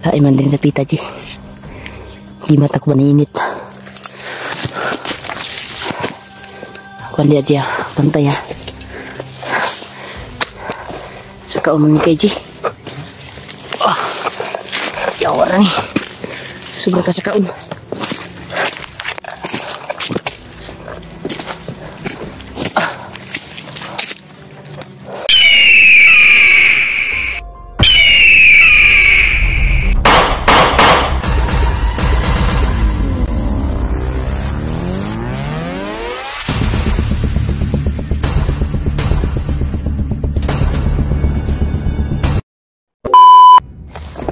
Ay man din napita Ji. Di mata ko maninit. Kuan dia Ji. Pantay ha. Saka umang ni kay Ji. Ah. Yawa na ni. Sobra ka sa kaon.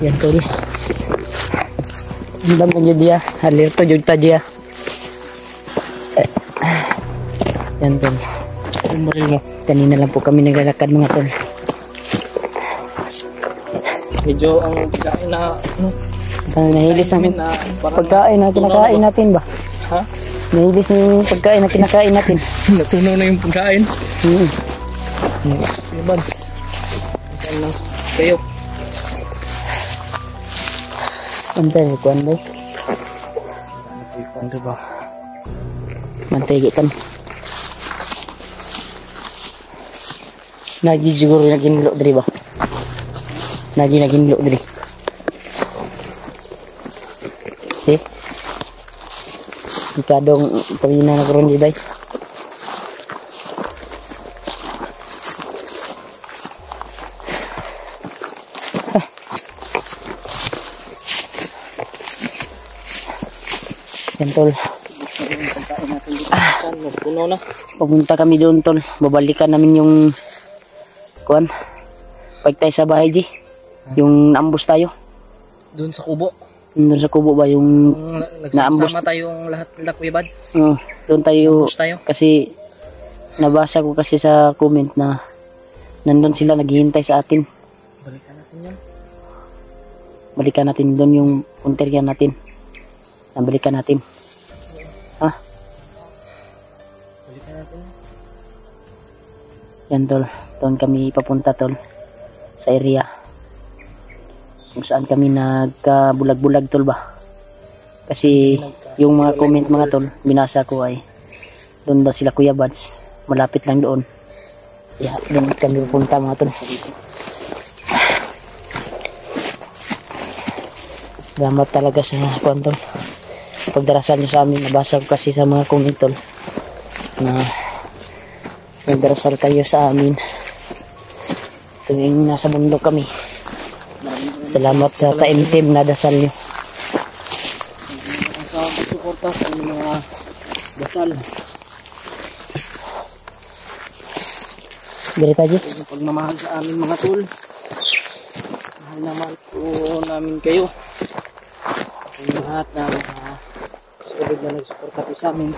Yan tol. Andam kan dia, halir to jud ta dia. Yan tol. Umbril mo. Kanina lang po kami naglalakad mga tol. Medyo ang pagkain na nahilis ang pagkain na kinakain natin ba? Ha? Nahilis yung pagkain na kinakain natin. Natunaw na yung pagkain. Buds. Saan lang kayo? Mantay kuan ba? Ano ba? Mantay gikan. Nagi siguro naging lo diri ba? Naging lo diri. Eh. Ikadong pamina na karon di day. Tol. Puno na. Pumunta kami doon tol. Babalikan namin yung kuan. Pag tayo sa bahay Ji. Yung naambos tayo. Doon sa kubo. Doon sa kubo ba yung naambos tayong lahat nila Kuya Buds. Doon tayo. Tayo. Kasi nabasa ko kasi sa comment na nandun sila naghihintay sa atin. Balikan natin yan. Balikan natin doon yung punterian natin. Nabalikan natin. Ha? Balikan natin. Yan tol. Doon kami papunta tol. Sa area. Kung saan kami nagkabulag-bulag tol ba. Kasi yung mga comment mga tol. Binasa ko ay doon daw sila Kuya Buds. Malapit lang doon. Yeah, doon kami pupunta mga tol. Salamat talaga sa kuwan tol. Pagdarasal nyo sa amin, nabasa ko kasi sa mga comment tol na nagdarasal kayo sa amin tuwing nasa bundok kami. Salamat sa taimtim na dasal nyo. Sa suporta sa mga dasal. Dirita Ji. Pagmamahal sa amin mga tol. Mahal naman po namin kayo. Yung lahat na sulit na nagsuporta po sa amin.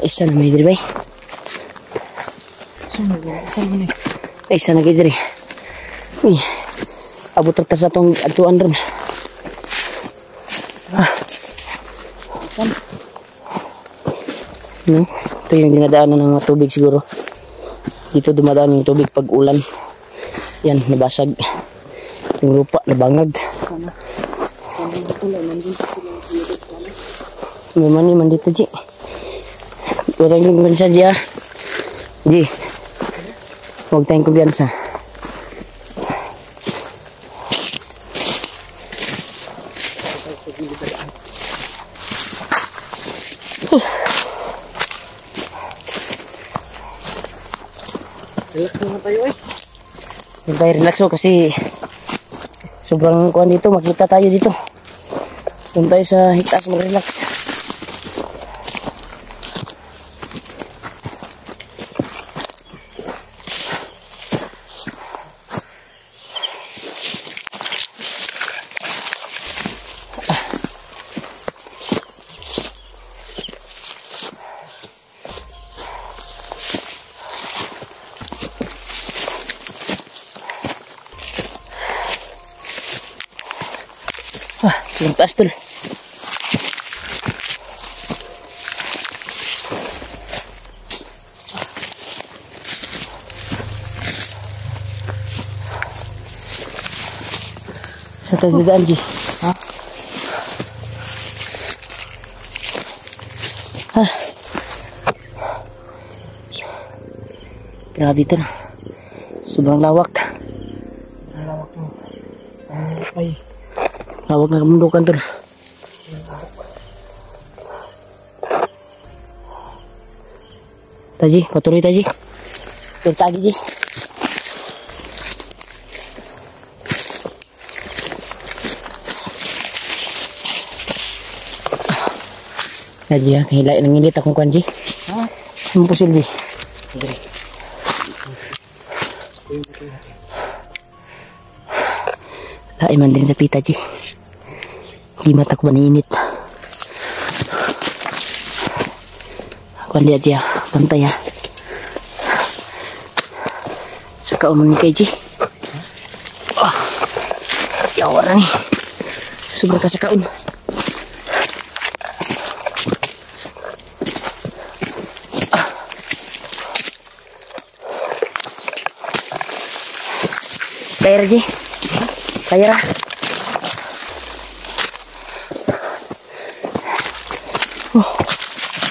Isa na may diri bay. Isa na gid diri. Uy. Abot ta sa tong atuan ron. No? Ito yung dinadaanan ng mga tubig siguro. Dito dumadaan yung tubig pag ulan. Yan, nabasag. Yung lupa, nabangag. May mani man dito, Ji. Orang yung kumpiyansa, Ji, ah. Ji. Huwag tayong kumpiyansa. Relax naman tayo eh. Huwag tayo relax o kasi sobrang kuhan dito, makita tayo dito. Huwag tayo sa hitaas mag-relax. Yung taas tol. Sa tayo dadaan, G? Ha? Ha? Grabe tol. Sobrang lawak. Lawak mo. Ay. Lawak na kamundukan tol. Taji, patuloy Taji. Tagi Ji. Taji, kahilay nang ngilit akong kuan Ji. Ha? Ang pusil Ji. Dire. Lain man din sa pita Ji. Di mata ko ba niinit. Kuan dia Ji, pantay ha. Sa kaunon ni kay Ji. Yawa na ni. Sobrang ka sa kaon. Kaya Ji. Kaya ra.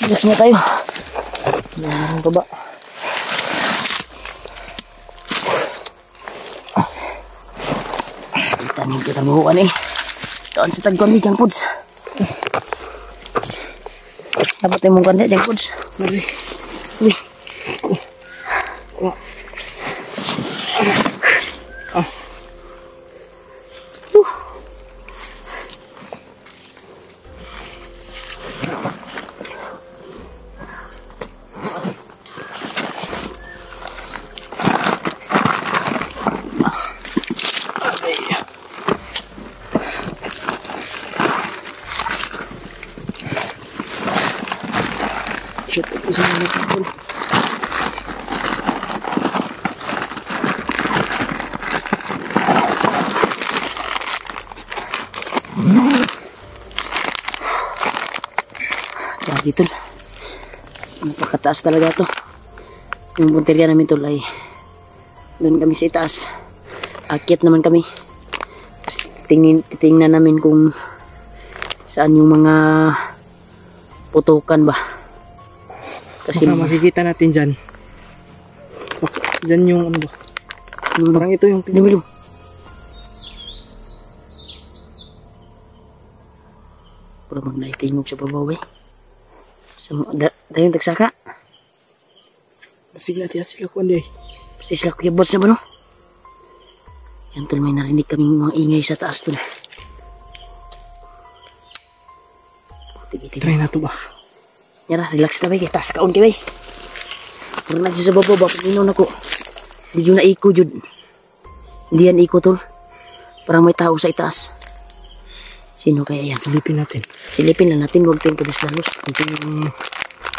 Relax mo tayo. Yan ang baba. Tanim kita buhuan eh. Doon sa tagkon ni Jang Puds. Dapat yung mong kanda Jang Puds. Mari. Uy. Shit, isa na natin. Grabe tol. Napakataas talaga to. Yung punteriya namin tol ay doon kami sa itaas. Akyat naman kami. Tingnan namin kung saan yung mga putukan ba. Kasi baka makikita natin dyan. Dyan yung ano ba? Parang ito yung pinamilo. Pura magnaikingog sa babaw eh. Dahil tagsaka. Sige natin sila ko anday. Pasti sila kuya boss na ba no? Yan tol, may narinig kaming mga ingay sa taas tol. Try na to ba? Yara, relax na ba kaya taas kaon kaya ba? Pura na sa babaw ba? Paginaw na ko. Medyo na iko jud. Hindi yan iko tol. Parang may tao sa itaas. Sino kaya yan? Silipin natin. Silipin lang natin, huwag tayong padaslalos.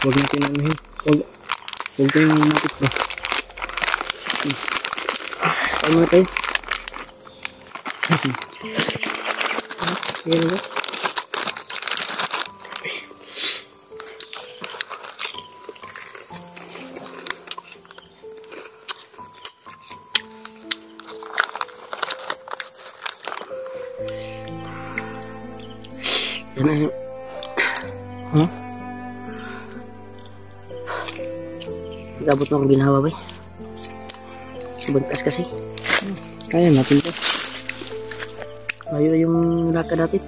Huwag natin anuhin. Huwag tayong matik ba? Paano na tayo? Sige na ba? Yan na. Huh? Gabot mo akong ginawa ba? Bantas kasi. Kaya natin to. Ayaw yung lakad natin.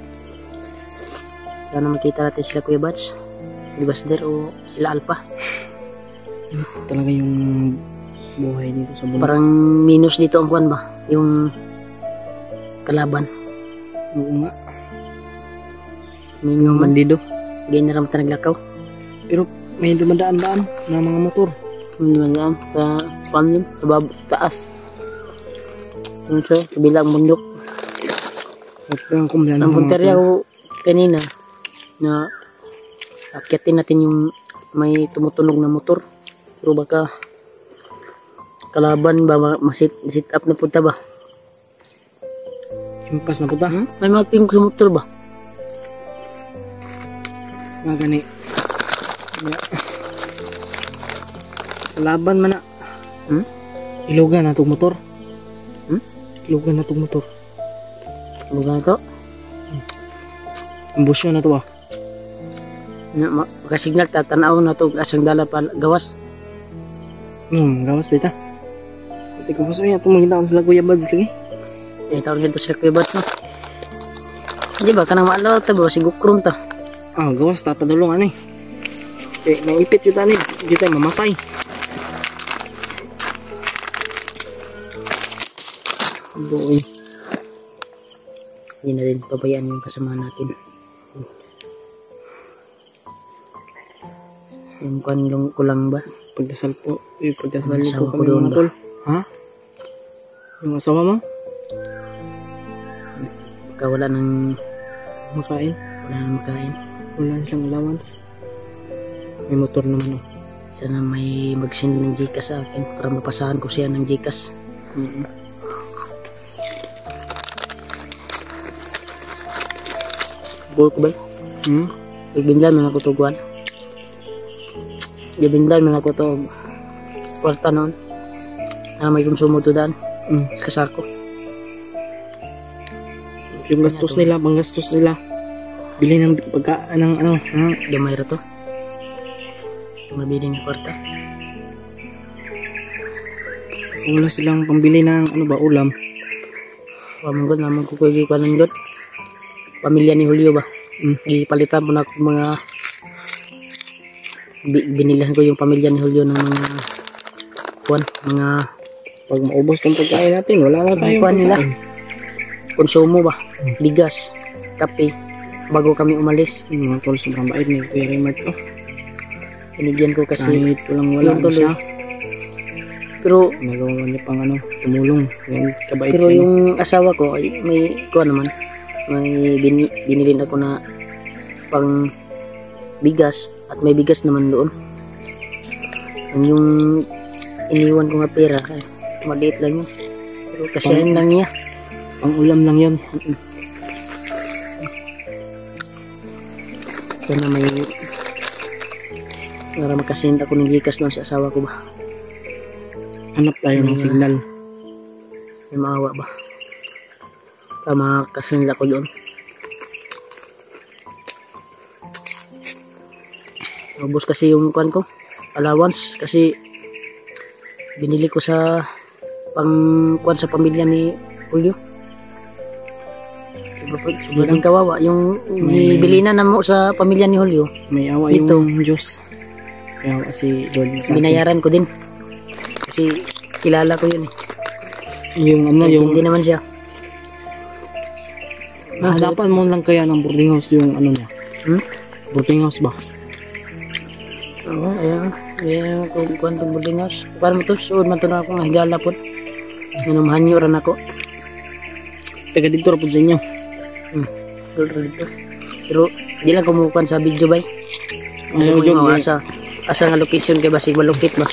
Sana makita natin sila Kuya Bats. Di Basder o sila Alpha. Talaga yung buhay dito sa bundok. Parang minus dito ang kuwan ba? Yung kalaban. Oo nga. Yung Bandido. ganyan na ramta naglakaw. Pero may dumadaan-daan na mga motor. Yung sa kuwan yun, sa taas. Yung sa kabilang bundok. At ang kumbiyan Ang punteriya ko kanina na akyatin natin yung may tumutunog na motor. Pero baka kalaban ba, masit up na punta ba? Impas na punta. May mga pink motor ba? Nga gani. Laban man na. Ilugan na itong motor. Ilugan na itong motor. Bukan ito. Ambusyo na ito ba? Makasignal, tatanaw na ito asang dala pa gawas. Gawas dita. Ito ko paso yan. Tumagin sila Kuya Bads lagi. Tawag dito sila Kuya Bads, no? Di ba, kanang maalaw ito ba? Sigukrom ito. Gawas, tapadulungan eh. Naipit yun tani. Hindi tayo mamatay. Boy. Hindi na rin pabayaan yung kasama natin. Yung kanlong kulang ba? Pagdasal po. Pagdasal Asawa po ko kami doon mga ba? tol. Ha? Yung asawa mo? Baka wala nang Makain? makain. Wala silang allowance. May motor naman oh. Sana may mag-send ng Gcash sa akin para mapasahan ko siya ng Gcash. Buo ko ba? Bigbindan man ako tuguan. Bigbindan man ako to kwarta noon. Na may konsumo to daan. Sa kasako. Yung gastos nila, panggastos nila. Bili ng pagkaan ng ano. Gamay ra to. Mabili ng kwarta. Wala silang pambili ng ano ba, ulam. Pamanggod naman ko kuya gikanan god. Pamilya ni Julio ba? Gipalitan po na ako mga binilahan ko yung pamilya ni Julio ng mga mga Pag maubos tong pagkain natin, wala na tayong kuwan nila. pagkain. Konsumo ba? Bigas, kape, bago kami umalis. Mga tol, sobrang bait ni Kuya Raymart to. Binigyan ko kasi Kahit walang wala yung na tuloy. siya. Pero Nagawa niya pang ano, tumulong. Yan, kabait pero siya. yung asawa ko ay may kuwan naman. May binilin ako na pang bigas at may bigas naman doon. Yung iniwan ko nga pera ay maliit lang yun. Pero kasiyahin lang niya. Pang ulam lang yun. Sana may para makasend ako ng Gcash doon sa asawa ko ba. Hanap tayo ng signal. May maawa ba? Para makasend ako doon. Ubus kasi yung kuan ko, allowance kasi binili ko sa pang kuan sa pamilya ni Julio. Sobrang kawawa yung bibili na mo sa pamilya ni Julio. May awa Ito. yung Diyos. May awa si Lord sa atin. Binayaran ko din. Kasi kilala ko yun eh. Yung ano, yung Hindi naman siya. hanapan mo lang kaya ng boarding house yung ano niya. Boarding house ba? Oo, ayan. Ayan, kung kuwantong boarding house. Para mo to, suod man to na ako, higala po. Nanumahanyo rin ako. Taga dito ra po sa inyo. Pero, di lang kumukuhan sa video ba? Ayaw yun. Asa nga location kay basig malukit ba?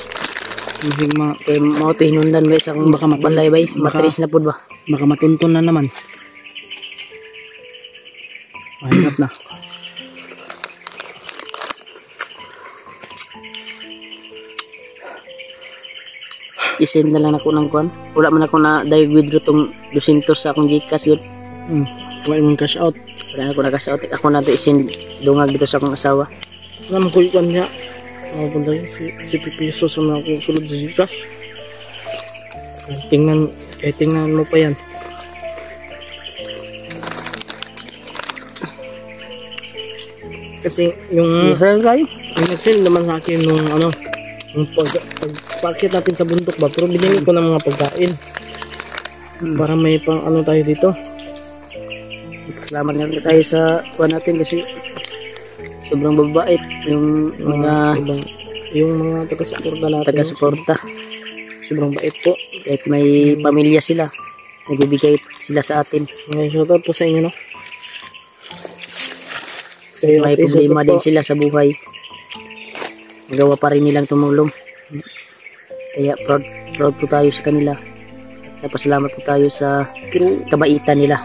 Masig Kay mao to hinundan ba sa akong Baka balay ba? baka- Matris na pod ba? baka matuntun na naman. Mahirap na. I-send na lang ako ng kuhan. Wala man ako na dahil withdraw tong 200 sa akong Gcash yun. Wala mong cash out. Wala na ako nakash out. Ako na to i-send dungag dito sa akong asawa. Ano ko ikan niya? Ako punta yun, si Pipiso sa mga kong sulod sa Gcash. Tingnan mo pa yan. Kasi yung nag-send naman sa akin nung ano, yung pag-packet natin sa bundok ba, pero binili ko ng mga pagkain. Para may pang ano tayo dito. Salamat nga tayo sa kuha natin kasi sobrang babait yung mga Yung mga taga-suporta natin. taga-suporta. Sobrang bait po. Kahit may pamilya sila, nagbibigay sila sa atin. Ngayon, shoutout po sa inyo, no? Sa iyo, May problema din sila sa buhay. Magawa pa rin nilang tumulong. Kaya proud po tayo sa kanila. Napasalamat po tayo sa kabaitan nila.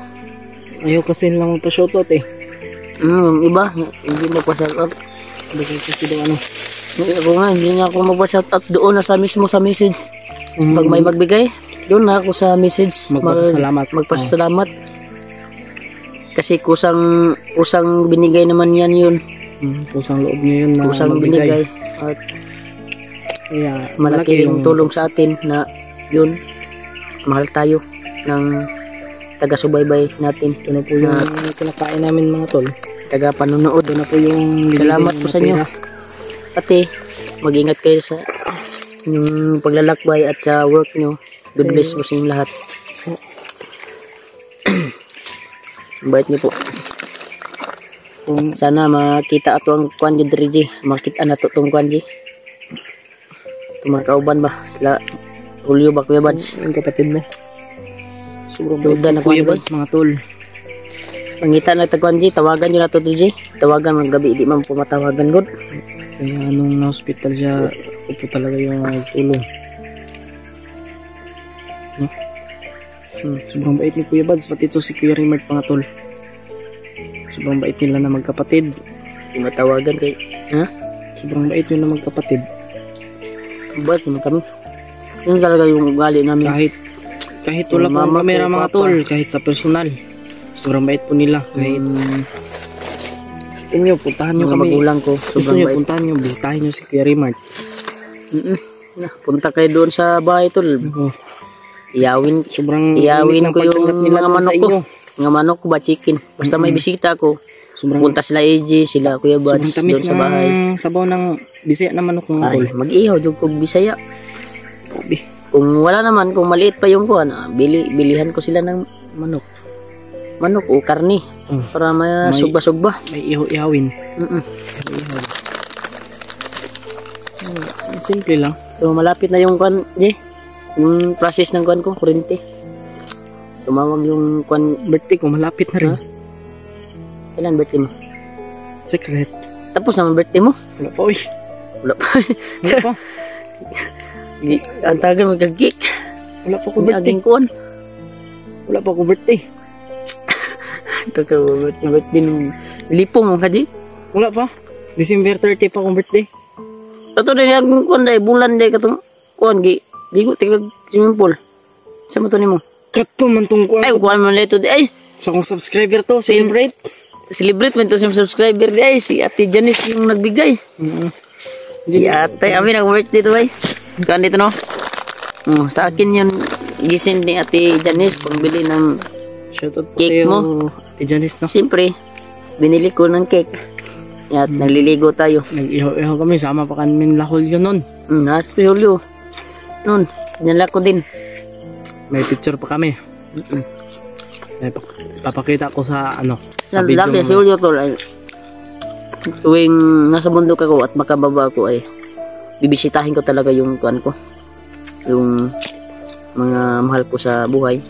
Ayaw kasi lang magpa-shoutout eh. Yung iba, hindi magpa-shoutout. Kasi daw ano. Ako nga, hindi nga ako magpa-shoutout doon na sa mismo sa message. Pag may magbigay, doon na ako sa message. Magpasalamat. Kasi kusang binigay naman yun. Kusang loob niyo yun na kusang binigay. At kaya malaki yung tulong sa atin na yun, mahal tayo ng taga-subaybay natin. Ito na po yung kinakain namin mga tol. Taga-panunood. Ito na po yung salamat po sa inyo. Ate, mag-ingat kayo sa yung paglalakbay at sa work nyo. God bless po sa inyong lahat. Bait niyo po. Sana makita ato ang kuan gid Rigi. Makita na to tong kuan gi. Tumakauban ba? Sila Julio ba Kuya Bads? Ang kapatid mo. Sobrang duda na Kuya Bads mga tol. Mangita na tagkuan gi, tawagan niyo na to Rigi. Tawagan man gabi di man pumatawagan god. Kaya nung na-hospital siya, upo talaga yung tulong. No? Sobrang bait ni Kuya Bads, pati ito si Kuya Rimart mga tol. Sobrang bait nila na magkapatid. Di matawagan kay, ha? Sobrang bait yun na magkapatid. Bait naman kami. Yun talaga yung ugali namin. Kahit wala pang kamera mga tol, kahit sa personal. Sobrang bait po nila. Kahit inyo, puntahan nyo kami. Magulang ko, gusto nyo, puntahan nyo, bisitahin nyo si Kuya Rimart. Punta kayo doon sa bahay tol. Iyawin ko yung mga manok ko. Mga manok ko ba chicken. Basta may bisita ko. Punta sila AJ, sila Kuya Bads doon sa bahay. Sabaw ng Bisaya na manok mga tol. Mag-ihaw yung kong Bisaya. Kung wala naman, kung maliit pa yung kuhan, bilihan ko sila ng manok. Manok o karni. Para may sugba-sugba. May ihaw-ihawin. Simple lang. So malapit na yung kuhan, yung process ng kuhan ko, kurente. Tumawag yung kuhan. Birthday ko, malapit na rin. Kailan birthday mo? Secret. Tapos naman birthday mo? Wala pa, uy. Wala pa. Wala pa. Ang tagal magkagik. Wala pa ko birthday. Wala pa ko birthday. Ito ka, birthday nung lipo mo ka di? Wala pa. December 30 pa akong birthday. Ito din yung kuhan dahil, bulan dahil katong kuhan, gigo, tigag swimming pool. Saan mo to ni mo? Kato man tong kuhan. Ay, kuhan mo na ito di, ay! Sa akong subscriber to, celebrate. Celebrate mo ito sa subscriber di, ay, si Ate Janice yung nagbigay. Si Ate, amin ang birthday to, ay. Kuhan dito, no? Sa akin yun, gising ni Ate Janice, pangbili ng shoutout po cake sa'yo, mo. Ate Janice, no? Siyempre, binili ko ng cake. At nagliligo tayo. Nag-ihaw-ihaw kami, sama pa kami lahol yun nun. Nasa Julio. Nun, nila ko din. May picture pa kami. Papakita ko sa sa video. Laki si Julio tol ay tuwing nasa bundok ako at makababa ako ay bibisitahin ko talaga yung kuan ko. Yung mga mahal ko sa buhay.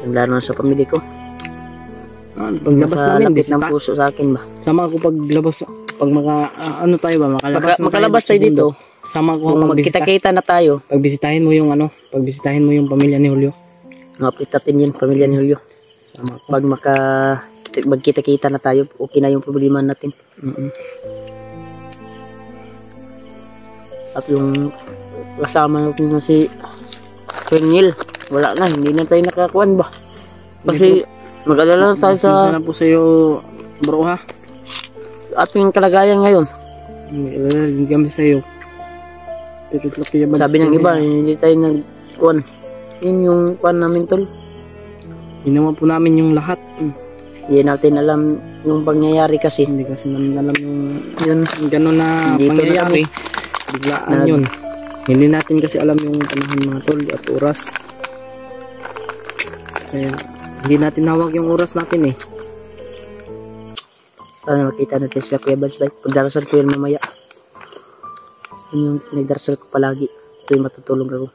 Lalo na sa pamilya ko. Paglabas namin, bisita. Ng puso sa akin ba? Sama ako paglabas, pag tayo ba, makalabas tayo dito. Sama ko magkita-kita na tayo. Pagbisitahin mo yung pagbisitahin mo yung pamilya ni Julio. Mapitatin yun, pamilya ni Julio. Sama ko. Pag magkita-kita na tayo, okay na yung problema natin. At yung kasama natin na si Renil, wala na, hindi na tayo nakakuan ba? Kasi mag-alala tayo sa... Sana po sa'yo, bro ha? Ating kalagayan ngayon. Mag-alala din kami sa'yo. Sabi ng iba, hindi tayo nag-kuan. Yun yung kuan namin tol. Ginawa po namin yung lahat. Hindi natin alam yung pangyayari kasi. Hindi kasi namin alam yung gano'n na pangyayari. Biglaan yun. Hindi natin kasi alam yung panahon mga tol at oras. Kaya hindi natin hawak yung oras natin eh. Sana makita natin sila Kuya Bads. Pagdarasal ko yun mamaya. Yun yung nagdarasal ko palagi. Ito yung matutulog ako.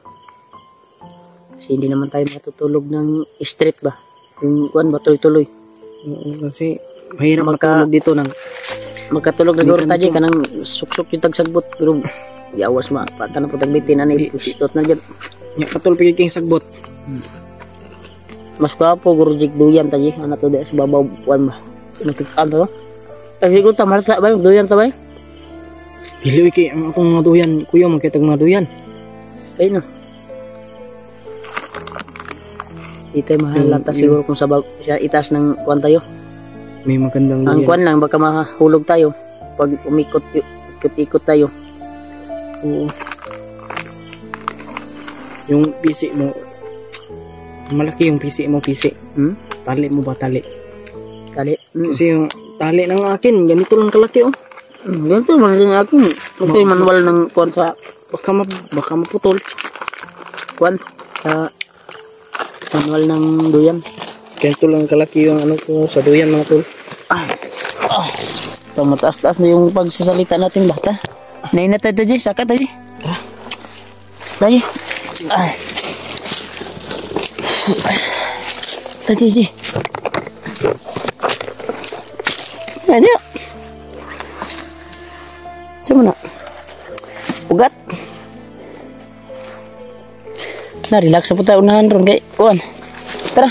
Kasi hindi naman tayo matutulog ng straight ba? Yung kuan ba tuloy-tuloy. Kasi mahirap makatulog dito ng magkatulog na garo tayo ka nang suksok yung tagsagbot. Pero yawas ma. Pata na po tagbitin na istot na dyan. Katulog pagiging sagbot. Mas kwa po gurujik duyan tayo. Ano to di sa babaw kuan ba? Nagkikaan to. Kasi ko tamar sa ba, doyan ta ba? Dili kay ang akong mga duyan, kuya magkita mga duyan. Ay no. Ito mahalata siguro kung sa siya itaas ng kwan tayo. May magandang Ang duyan. kwan lang baka mahulog tayo pag ikot tayo. Oo. Yung pisi mo, malaki yung pisi mo, pisi. Tali mo ba tali? Kali. Kasi yung tali ng akin, ganito lang kalaki oh. Ganito man din akin. Ito yung manual ng kwan sa Baka maputol. kwan sa manual ng duyan. Ganito lang kalaki yung ano ko sa duyan mga tol. So mataas-taas na yung pagsasalita natin bata. Nainat tayo tayo, saka tayo. Tayo. Tayo. Ano yun? Saan mo na? Ugat. Na-relax sa puta unahan ron kay Juan. Tara.